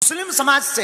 मुस्लिम समाज से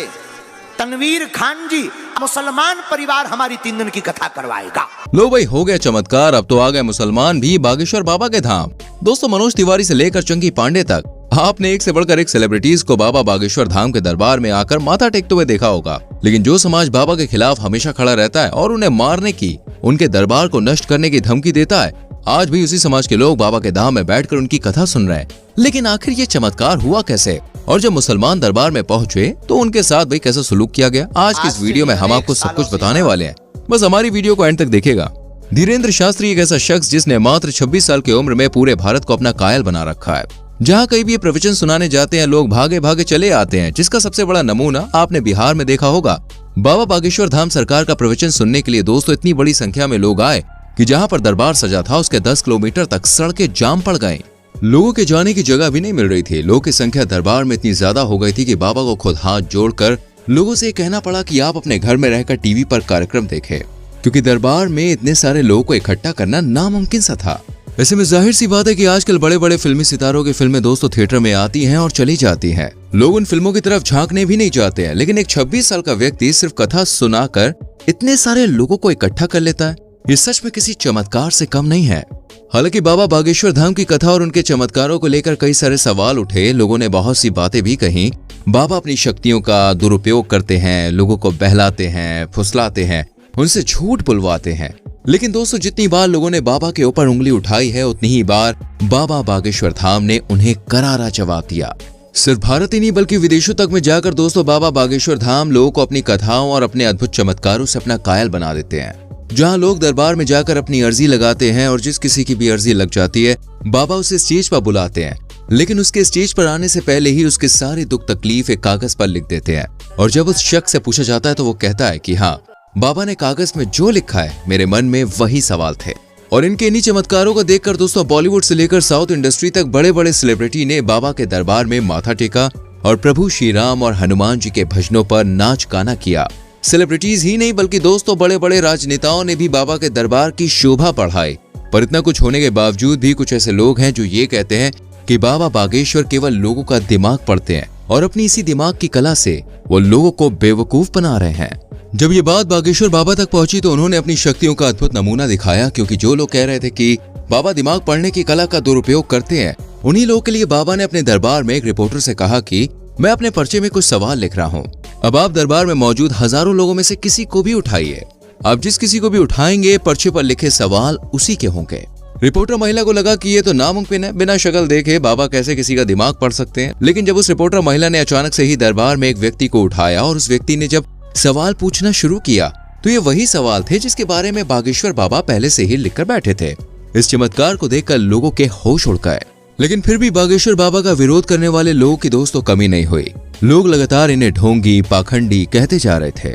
तनवीर खान जी मुसलमान परिवार हमारी 3 दिन की कथा करवाएगा। लो भाई, हो गया चमत्कार। अब तो आ गए मुसलमान भी बागेश्वर बाबा के धाम। दोस्तों, मनोज तिवारी से लेकर चंकी पांडे तक आपने एक से बढ़कर एक सेलिब्रिटीज को बाबा बागेश्वर धाम के दरबार में आकर माथा टेकते हुए देखा होगा। लेकिन जो समाज बाबा के खिलाफ हमेशा खड़ा रहता है और उन्हें मारने की, उनके दरबार को नष्ट करने की धमकी देता है, आज भी उसी समाज के लोग बाबा के धाम में बैठकर उनकी कथा सुन रहे हैं। लेकिन आखिर ये चमत्कार हुआ कैसे, और जब मुसलमान दरबार में पहुंचे तो उनके साथ भाई कैसा सलूक किया गया, आज की इस वीडियो में हम आपको सब कुछ बताने वाले हैं। बस हमारी वीडियो को एंड तक देखिएगा। धीरेन्द्र शास्त्री एक ऐसा शख्स जिसने मात्र 26 साल की उम्र में पूरे भारत को अपना कायल बना रखा है। जहाँ कहीं भी ये प्रवचन सुनाने जाते हैं, लोग भागे भागे चले आते हैं, जिसका सबसे बड़ा नमूना आपने बिहार में देखा होगा। बाबा बागेश्वर धाम सरकार का प्रवचन सुनने के लिए दोस्तों इतनी बड़ी संख्या में लोग आए कि जहाँ पर दरबार सजा था उसके 10 किलोमीटर तक सड़कें जाम पड़ गई। लोगों के जाने की जगह भी नहीं मिल रही थी। लोगों की संख्या दरबार में इतनी ज्यादा हो गई थी कि बाबा को खुद हाथ जोड़कर लोगों से कहना पड़ा कि आप अपने घर में रहकर टीवी पर कार्यक्रम देखें, क्योंकि दरबार में इतने सारे लोगों को इकट्ठा करना नामुमकिन सा था। ऐसे में जाहिर सी बात है कि आजकल बड़े बड़े फिल्मी सितारों की फिल्में दोस्तों थिएटर में आती हैं और चली जाती हैं। लोग उन फिल्मों की तरफ झांकने भी नहीं चाहते हैं, लेकिन एक 26 साल का व्यक्ति सिर्फ कथा सुनाकर इतने सारे लोगों को इकट्ठा कर लेता है। ये सच में किसी चमत्कार से कम नहीं है। हालांकि बाबा बागेश्वर धाम की कथा और उनके चमत्कारों को लेकर कई सारे सवाल उठे, लोगों ने बहुत सी बातें भी कही। बाबा अपनी शक्तियों का दुरुपयोग करते हैं, लोगों को बहलाते हैं, फुसलाते हैं, उनसे झूठ बुलवाते हैं। लेकिन दोस्तों, जितनी बार लोगों ने बाबा के ऊपर उंगली उठाई है, उतनी ही बार बाबा बागेश्वर धाम ने उन्हें करारा जवाब दिया। सिर्फ भारत ही नहीं बल्कि विदेशों तक में जाकर दोस्तों बाबा बागेश्वर धाम लोगों को अपनी कथाओं और अपने अद्भुत चमत्कारों से अपना कायल बना देते हैं। जहां लोग दरबार में जाकर अपनी अर्जी लगाते हैं और जिस किसी की भी अर्जी लग जाती है, बाबा उसे स्टेज पर बुलाते हैं। लेकिन उसके स्टेज पर आने से पहले ही उसके सारे दुख तकलीफ एक कागज पर लिख देते हैं। और जब उस शख्स से पूछा जाता है तो वो कहता है कि हाँ, बाबा ने कागज में जो लिखा है मेरे मन में वही सवाल थे। और इनके इन्हीं चमत्कारों को देखकर दोस्तों बॉलीवुड से लेकर साउथ इंडस्ट्री तक बड़े बड़े सेलिब्रिटी ने बाबा के दरबार में माथा टेका और प्रभु श्री राम और हनुमान जी के भजनों पर नाच गाना किया। सेलिब्रिटीज ही नहीं बल्कि दोस्तों बड़े बड़े राजनेताओं ने भी बाबा के दरबार की शोभा बढ़ाई। पर इतना कुछ होने के बावजूद भी कुछ ऐसे लोग हैं जो ये कहते हैं कि बाबा बागेश्वर केवल लोगों का दिमाग पढ़ते हैं और अपनी इसी दिमाग की कला से वो लोगों को बेवकूफ बना रहे हैं। जब ये बात बागेश्वर बाबा तक पहुंची तो उन्होंने अपनी शक्तियों का अद्भुत नमूना दिखाया, क्योंकि जो लोग कह रहे थे कि बाबा दिमाग पढ़ने की कला का दुरुपयोग करते हैं, उन्हीं लोगों के लिए बाबा ने अपने दरबार में एक रिपोर्टर से कहा कि मैं अपने पर्चे में कुछ सवाल लिख रहा हूँ। अब आप दरबार में मौजूद हजारों लोगों में से किसी को भी उठाइए। आप जिस किसी को भी उठाएंगे पर्चे पर लिखे सवाल उसी के होंगे। रिपोर्टर महिला को लगा कि ये तो नामुमकिन है, बिना शक्ल देखे बाबा कैसे किसी का दिमाग पढ़ सकते हैं। लेकिन जब उस रिपोर्टर महिला ने अचानक से ही दरबार में एक व्यक्ति को उठाया और उस व्यक्ति ने जब सवाल पूछना शुरू किया तो ये वही सवाल थे जिसके बारे में बागेश्वर बाबा पहले से ही लिखकर बैठे थे। इस चमत्कार को देखकर लोगों के होश उड़ गए। लेकिन फिर भी बागेश्वर बाबा का विरोध करने वाले लोगों की दोस्तों कमी नहीं हुई। लोग लगातार इन्हें ढोंगी, पाखंडी कहते जा रहे थे।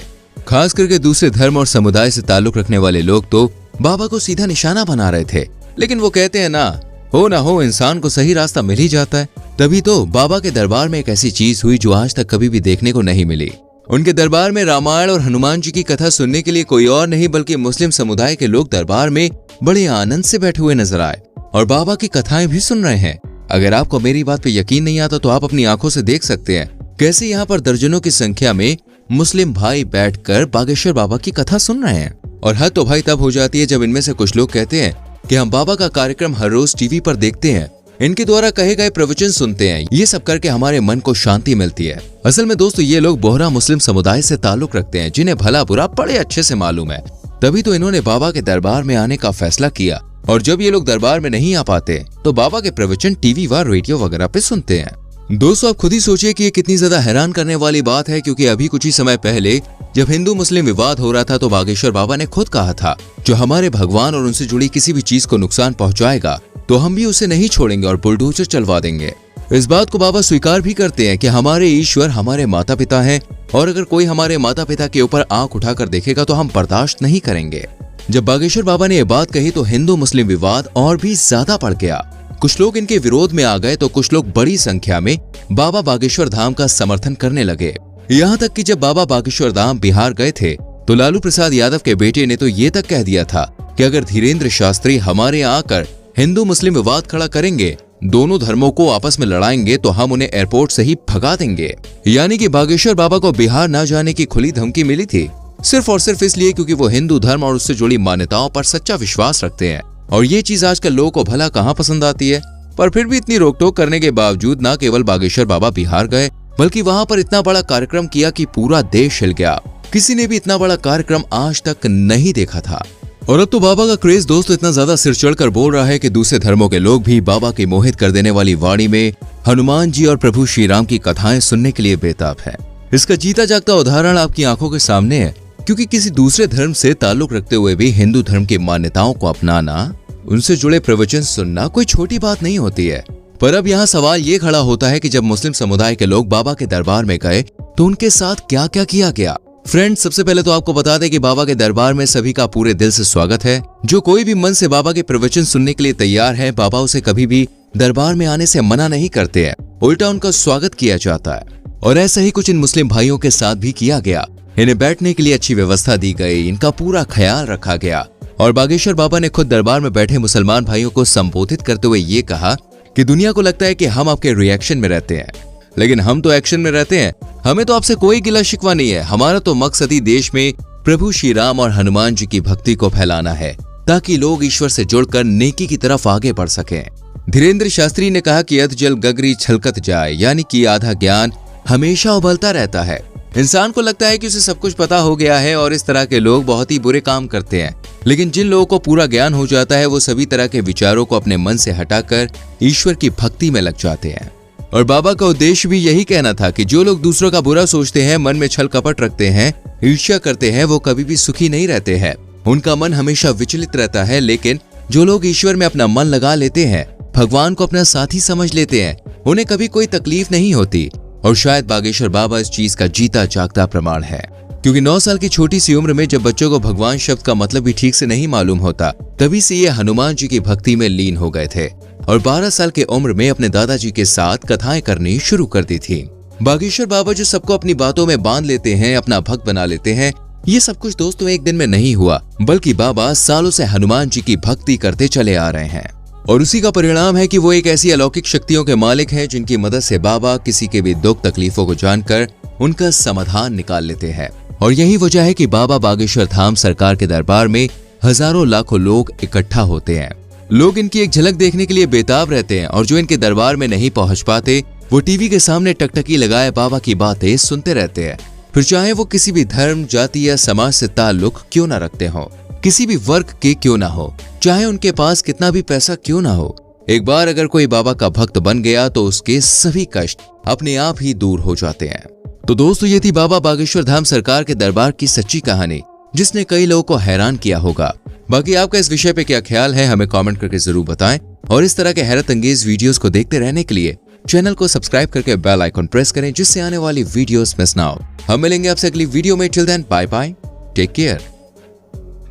खास करके दूसरे धर्म और समुदाय से ताल्लुक रखने वाले लोग तो बाबा को सीधा निशाना बना रहे थे। लेकिन वो कहते हैं ना हो इंसान को सही रास्ता मिल ही जाता है। तभी तो बाबा के दरबार में एक ऐसी चीज हुई जो आज तक कभी भी देखने को नहीं मिली। उनके दरबार में रामायण और हनुमान जी की कथा सुनने के लिए कोई और नहीं बल्कि मुस्लिम समुदाय के लोग दरबार में बड़े आनंद से बैठे हुए नजर आए और बाबा की कथाएं भी सुन रहे हैं। अगर आपको मेरी बात पे यकीन नहीं आता तो आप अपनी आंखों से देख सकते हैं कैसे यहाँ पर दर्जनों की संख्या में मुस्लिम भाई बैठकर बागेश्वर बाबा की कथा सुन रहे हैं। और हद तो भाई तब हो जाती है जब इनमें से कुछ लोग कहते हैं कि हम बाबा का कार्यक्रम हर रोज टीवी पर देखते हैं, इनके द्वारा कहे गए प्रवचन सुनते हैं, ये सब करके हमारे मन को शांति मिलती है। असल में दोस्तों ये लोग बोहरा मुस्लिम समुदाय से ताल्लुक रखते हैं, जिन्हें भला बुरा बड़े अच्छे से मालूम है। तभी तो इन्होंने बाबा के दरबार में आने का फैसला किया। और जब ये लोग दरबार में नहीं आ पाते तो बाबा के प्रवचन टीवी व रेडियो वगैरह पे सुनते हैं। दोस्तों आप खुद ही सोचिए कि ये कितनी ज्यादा हैरान करने वाली बात है, क्योंकि अभी कुछ ही समय पहले जब हिंदू मुस्लिम विवाद हो रहा था तो बागेश्वर बाबा ने खुद कहा था जो हमारे भगवान और उनसे जुड़ी किसी भी चीज को नुकसान पहुंचाएगा तो हम भी उसे नहीं छोड़ेंगे और बुलडोजर चलवा देंगे। इस बात को बाबा स्वीकार भी करते हैं कि हमारे ईश्वर हमारे माता पिता हैं और अगर कोई हमारे माता पिता के ऊपर आंख उठाकर देखेगा तो हम बर्दाश्त नहीं करेंगे। जब बागेश्वर बाबा ने यह बात कही तो हिंदू मुस्लिम विवाद और भी ज्यादा बढ़ गया। कुछ लोग इनके विरोध में आ गए तो कुछ लोग बड़ी संख्या में बाबा बागेश्वर धाम का समर्थन करने लगे। यहाँ तक कि जब बाबा बागेश्वर धाम बिहार गए थे तो लालू प्रसाद यादव के बेटे ने तो ये तक कह दिया था कि अगर धीरेन्द्र शास्त्री हमारे यहाँ आकर हिंदू मुस्लिम विवाद खड़ा करेंगे दोनों धर्मों को आपस में लड़ाएंगे तो हम उन्हें एयरपोर्ट से ही भगा देंगे। यानी कि बागेश्वर बाबा को बिहार न जाने की खुली धमकी मिली थी, सिर्फ और सिर्फ इसलिए क्योंकि वो हिंदू धर्म और उससे जुड़ी मान्यताओं पर सच्चा विश्वास रखते हैं। और ये चीज आजकल लोगों को भला कहाँ पसंद आती है। पर फिर भी इतनी रोक टोक करने के बावजूद न केवल बागेश्वर बाबा बिहार गए, बल्कि वहां पर इतना बड़ा कार्यक्रम किया कि पूरा देश हिल गया। किसी ने भी इतना बड़ा कार्यक्रम आज तक नहीं देखा था। और अब तो बाबा का क्रेज दोस्तों इतना ज्यादा सिर चढ़कर बोल रहा है कि दूसरे धर्मों के लोग भी बाबा की मोहित कर देने वाली वाणी में हनुमान जी और प्रभु श्री राम की कथाएं सुनने के लिए बेताब है। इसका जीता जागता उदाहरण आपकी आंखों के सामने है, क्योंकि किसी दूसरे धर्म से ताल्लुक रखते हुए भी हिंदू धर्म की मान्यताओं को अपनाना, उनसे जुड़े प्रवचन सुनना कोई छोटी बात नहीं होती है। पर अब यहाँ सवाल ये खड़ा होता है कि जब मुस्लिम समुदाय के लोग बाबा के दरबार में गए तो उनके साथ क्या क्या किया गया। फ्रेंड्स, सबसे पहले तो आपको बता दें कि बाबा के दरबार में सभी का पूरे दिल से स्वागत है। जो कोई भी मन से बाबा के प्रवचन सुनने के लिए तैयार है, बाबा उसे कभी भी दरबार में आने से मना नहीं करते हैं, उल्टा उनका स्वागत किया जाता है। और ऐसा ही कुछ इन मुस्लिम भाइयों के साथ भी किया गया। इन्हें बैठने के लिए अच्छी व्यवस्था दी गई, इनका पूरा ख्याल रखा गया। और बागेश्वर बाबा ने खुद दरबार में बैठे मुसलमान भाइयों को संबोधित करते हुए ये कहा कि दुनिया को लगता है कि हम आपके रिएक्शन में रहते हैं, लेकिन हम तो एक्शन में रहते हैं। हमें तो आपसे कोई गिला शिकवा नहीं है। हमारा तो मकसद ही देश में प्रभु श्री राम और हनुमान जी की भक्ति को फैलाना है, ताकि लोग ईश्वर से जुड़कर नेकी की तरफ आगे बढ़ सकें। धीरेन्द्र शास्त्री ने कहा कि अध जल गगरी छलकत जाए, यानी कि आधा ज्ञान हमेशा उबलता रहता है। इंसान को लगता है कि उसे सब कुछ पता हो गया है और इस तरह के लोग बहुत ही बुरे काम करते हैं, लेकिन जिन लोगों को पूरा ज्ञान हो जाता है वो सभी तरह के विचारों को अपने मन से हटाकर ईश्वर की भक्ति में लग जाते हैं। और बाबा का उद्देश्य भी यही कहना था कि जो लोग दूसरों का बुरा सोचते हैं, मन में छल कपट रखते हैं, ईर्ष्या करते हैं, वो कभी भी सुखी नहीं रहते हैं। उनका मन हमेशा विचलित रहता है। लेकिन जो लोग ईश्वर में अपना मन लगा लेते हैं, भगवान को अपना साथी समझ लेते हैं, उन्हें कभी कोई तकलीफ नहीं होती। और शायद बागेश्वर बाबा इस चीज का जीता जागता प्रमाण है, क्योंकि 9 साल की छोटी सी उम्र में जब बच्चों को भगवान शब्द का मतलब भी ठीक से नहीं मालूम होता, तभी से ये हनुमान जी की भक्ति में लीन हो गए थे। और 12 साल की उम्र में अपने दादाजी के साथ कथाएं करनी शुरू कर दी थी। बागेश्वर बाबा जो सबको अपनी बातों में बांध लेते हैं, अपना भक्त बना लेते हैं, ये सब कुछ दोस्तों एक दिन में नहीं हुआ, बल्कि बाबा सालों से हनुमान जी की भक्ति करते चले आ रहे हैं। और उसी का परिणाम है कि वो एक ऐसी अलौकिक शक्तियों के मालिक हैं जिनकी मदद से बाबा किसी के भी दुख तकलीफों को जानकर उनका समाधान निकाल लेते हैं। और यही वजह है कि बाबा बागेश्वर धाम सरकार के दरबार में हजारों लाखों लोग इकट्ठा होते हैं। लोग इनकी एक झलक देखने के लिए बेताब रहते हैं, और जो इनके दरबार में नहीं पहुंच पाते वो टीवी के सामने टकटकी लगाए बाबा की बातें सुनते रहते हैं। फिर चाहे वो किसी भी धर्म, जाति या समाज से ताल्लुक क्यों न रखते हो, किसी भी वर्ग के क्यों ना हो, चाहे उनके पास कितना भी पैसा क्यों ना हो, एक बार अगर कोई बाबा का भक्त बन गया तो उसके सभी कष्ट अपने आप ही दूर हो जाते हैं। तो दोस्तों, ये थी बाबा बागेश्वर धाम सरकार के दरबार की सच्ची कहानी, जिसने कई लोगों को हैरान किया होगा। बाकी आपका इस विषय पे क्या ख्याल है, हमें कमेंट करके जरूर बताएं। और इस तरह के हैरत अंगेज वीडियोस को देखते रहने के लिए चैनल को सब्सक्राइब करके बेल आइकन प्रेस करें, जिससे आने वाली वीडियोस मिस ना हो। हम मिलेंगे आपसे अगली वीडियो में। Till then, bye bye, take care.